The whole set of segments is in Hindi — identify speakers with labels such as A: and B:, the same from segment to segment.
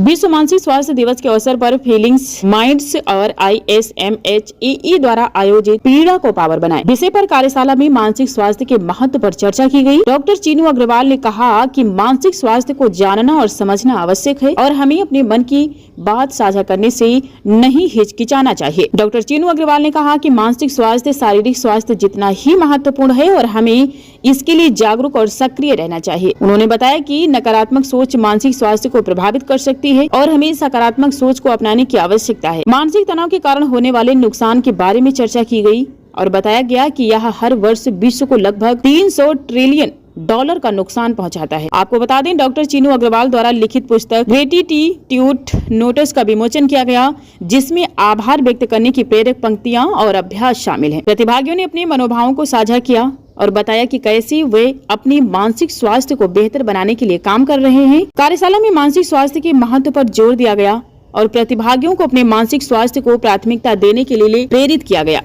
A: विश्व मानसिक स्वास्थ्य दिवस के अवसर पर फीलिंग्स माइंड्स और ISMHEE द्वारा आयोजित पीड़ा को पावर बनाएं विषय पर कार्यशाला में मानसिक स्वास्थ्य के महत्व पर चर्चा की गई। डॉक्टर चीनू अग्रवाल ने कहा कि मानसिक स्वास्थ्य को जानना और समझना आवश्यक है और हमें अपने मन की बात साझा करने से नहीं हिचकिचाना चाहिए। डॉक्टर चीनू अग्रवाल ने कहा कि मानसिक स्वास्थ्य शारीरिक स्वास्थ्य जितना ही महत्वपूर्ण है और हमें इसके लिए जागरूक और सक्रिय रहना चाहिए। उन्होंने बताया कि नकारात्मक सोच मानसिक स्वास्थ्य को प्रभावित कर सकती है और हमें सकारात्मक सोच को अपनाने की आवश्यकता है। मानसिक तनाव के कारण होने वाले नुकसान के बारे में चर्चा की गई और बताया गया कि यह हर वर्ष विश्व को लगभग 300 ट्रिलियन डॉलर का नुकसान पहुंचाता है। आपको बता दें, डॉक्टर चीनू अग्रवाल द्वारा लिखित पुस्तक ग्रेटिट्यूड नोट्स का विमोचन किया गया, जिसमें आभार व्यक्त करने की प्रेरक पंक्तियां और अभ्यास शामिल हैं। प्रतिभागियों ने अपने मनोभावों को साझा किया और बताया कि कैसे वे अपनी मानसिक स्वास्थ्य को बेहतर बनाने के लिए काम कर रहे हैं। कार्यशाला में मानसिक स्वास्थ्य के महत्व पर जोर दिया गया और प्रतिभागियों को अपने मानसिक स्वास्थ्य को प्राथमिकता देने के लिए प्रेरित किया गया।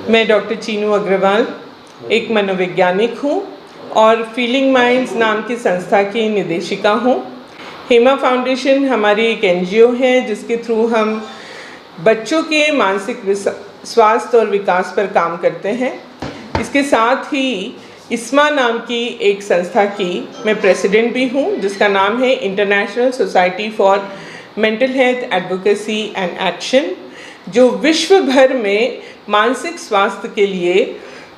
B: मैं डॉक्टर चीनू अग्रवाल एक मनोवैज्ञानिक हूँ और फीलिंग माइंड्स नाम की संस्था की निदेशिका हूँ। हेमा फाउंडेशन हमारी एक NGO है जिसके थ्रू हम बच्चों के मानसिक स्वास्थ्य और विकास पर काम करते हैं। इसके साथ ही इस्मा नाम की एक संस्था की मैं प्रेसिडेंट भी हूँ, जिसका नाम है international society for mental health advocacy and action, जो विश्व भर में मानसिक स्वास्थ्य के लिए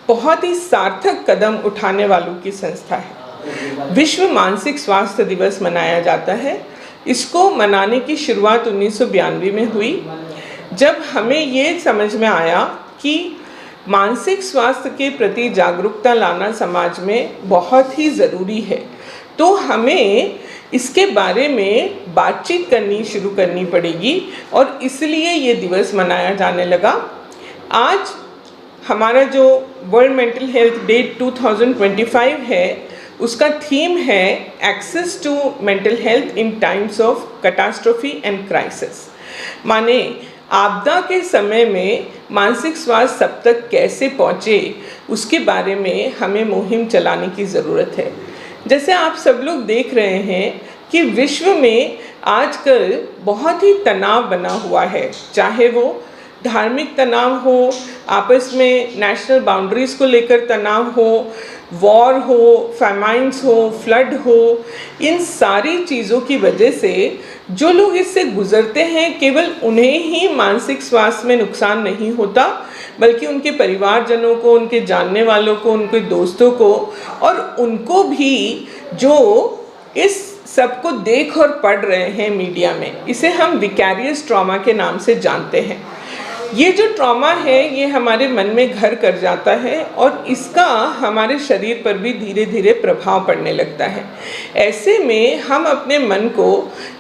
B: बहुत ही सार्थक कदम उठाने वालों की संस्था है। विश्व मानसिक स्वास्थ्य दिवस मनाया जाता है। इसको मनाने की शुरुआत 1992 में हुई, जब हमें ये समझ में आया कि मानसिक स्वास्थ्य के प्रति जागरूकता लाना समाज में बहुत ही ज़रूरी है। तो हमें इसके बारे में बातचीत करनी शुरू करनी पड़ेगी और इसलिए ये दिवस मनाया जाने लगा। आज हमारा जो वर्ल्ड मेंटल हेल्थ डे 2025 है, उसका थीम है access to mental health in times of catastrophe and crisis. माने आपदा के समय में मानसिक स्वास्थ्य सब तक कैसे पहुँचे, उसके बारे में हमें मुहिम चलाने की ज़रूरत है। जैसे आप सब लोग देख रहे हैं कि विश्व में आजकल बहुत ही तनाव बना हुआ है, चाहे वो धार्मिक तनाव हो, आपस में नेशनल बाउंड्रीज़ को लेकर तनाव हो, वॉर हो, फैमाइन्स हो, फ्लड हो। इन सारी चीज़ों की वजह से जो लोग इससे गुजरते हैं, केवल उन्हें ही मानसिक स्वास्थ्य में नुकसान नहीं होता, बल्कि उनके परिवारजनों को, उनके जानने वालों को, उनके दोस्तों को, और उनको भी जो इस सब को देख और पढ़ रहे हैं मीडिया में। इसे हम विकैरियस ट्रॉमा के नाम से जानते हैं। ये जो ट्रॉमा है, ये हमारे मन में घर कर जाता है और इसका हमारे शरीर पर भी धीरे धीरे प्रभाव पड़ने लगता है। ऐसे में हम अपने मन को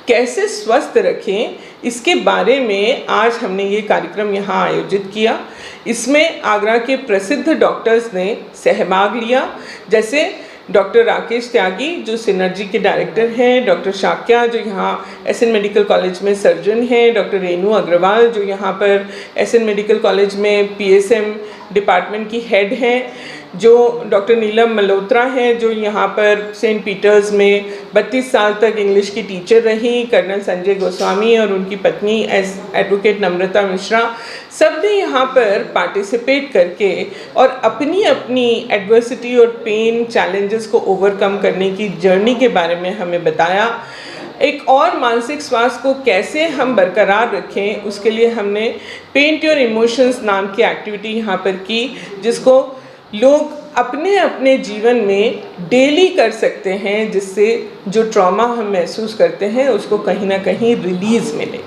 B: कैसे स्वस्थ रखें, इसके बारे में आज हमने ये कार्यक्रम यहाँ आयोजित किया। इसमें आगरा के प्रसिद्ध डॉक्टर्स ने सहभाग लिया, जैसे डॉक्टर राकेश त्यागी जो सिनर्जी के डायरेक्टर हैं, डॉक्टर शाक्या जो यहाँ SN मेडिकल कॉलेज में सर्जन हैं, डॉक्टर रेनू अग्रवाल जो यहाँ पर SN मेडिकल कॉलेज में PSM डिपार्टमेंट की हेड हैं, जो डॉक्टर नीलम मल्होत्रा हैं जो यहाँ पर सेंट पीटर्स में 32 साल तक इंग्लिश की टीचर रहीं, कर्नल संजय गोस्वामी और उनकी पत्नी एडवोकेट नम्रता मिश्रा, सब ने यहाँ पर पार्टिसिपेट करके और अपनी अपनी एडवर्सिटी और पेन चैलेंजेस को ओवरकम करने की जर्नी के बारे में हमें बताया। एक और मानसिक स्वास्थ्य को कैसे हम बरकरार रखें, उसके लिए हमने पेंट योर इमोशंस नाम की एक्टिविटी यहाँ पर की, जिसको लोग अपने अपने जीवन में डेली कर सकते हैं, जिससे जो ट्रॉमा हम महसूस करते हैं उसको कहीं ना कहीं रिलीज़ मिले।